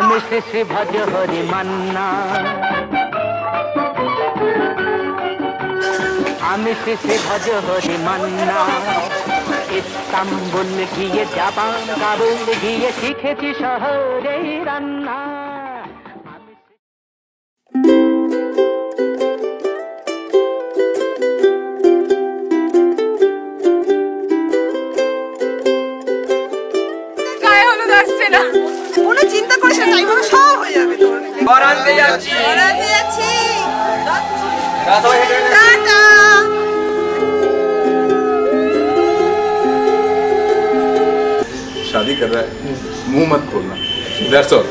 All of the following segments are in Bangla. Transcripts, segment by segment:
আমি শেষে ভজ হরি মান্না, আমি শেষে ভজ হরি মান্না। ইস্তাম্বুল গিয়ে জাপান কাবুল গিয়ে শিখেছি শহরে রান্না। কোনো চিন্তা করিস না, টাইম হবে সব হয়ে যাবে তোর। বরাতে যাচ্ছি, বরাতে যাচ্ছি। টাটা। शादी कर रहा है, मुंह मत खोलना, that's all.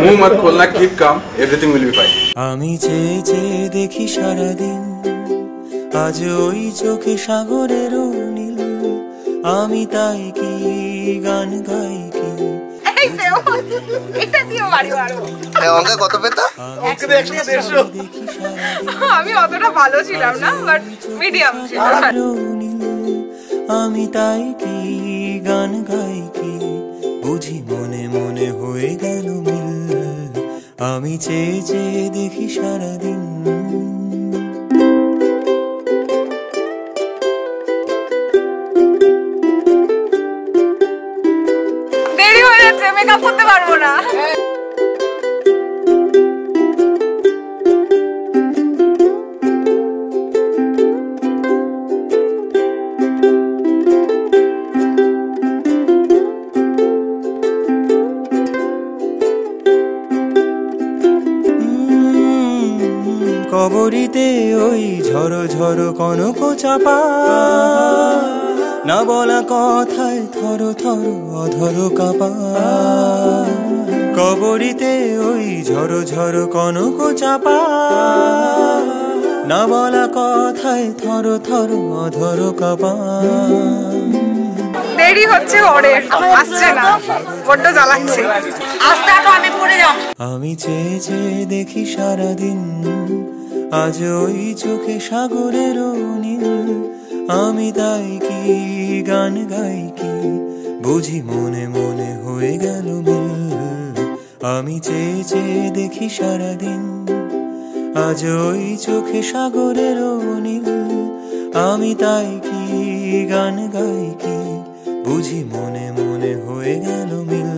मुंह मत खोलना, keep calm, everything will be fine. আমি চেয়ে চেয়ে দেখি সারাদিন, আজ ওই চোখে সাগরের নীল, আমি তাই কি গান গাই কি। এটা দিও বাড়ি বাড়ো। অঙ্কে কত পেতা? অঙ্কে 100 আমি অতটা ভালো ছিলাম না, বাট মিডিয়াম ছিলাম। আমি তাই কি গান গাই কি, বুঝি মনে মনে হয়ে গেল মিল, আমি চেয়ে চেয়ে দেখি সারাদিন। দেরি হয়ে যাচ্ছে, মেকআপ করতে পারবো না। কবরিতে ওই ঝড়ো ঝড়ো কনক চাপা, না বলা কথায় থর থর অধর কাপা। কবরিতে ওই ঝড়ো ঝড়ো কনক চাপা, না বলা কথায় থর থর অধর কাপা। দেরি হচ্ছে, ওরে আসছে না, বড্ড জ্বালাচ্ছে। আস্তে আটো, আমি পড়ে যাব। আমি চেয়ে চেয়ে দেখি সারাদিন, আজ ওই চোখে সাগরের নীল, আমি তাই কি গান গাই কি, বুঝি মনে মনে হয়ে গেল মিল, আমি চেয়ে চেয়ে দেখি সারাদিন, আজ ওই চোখে সাগরের নীল, আমি তাই কি গান গাই কি, বুঝি মনে মনে হয়ে গেল মিল।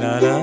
La la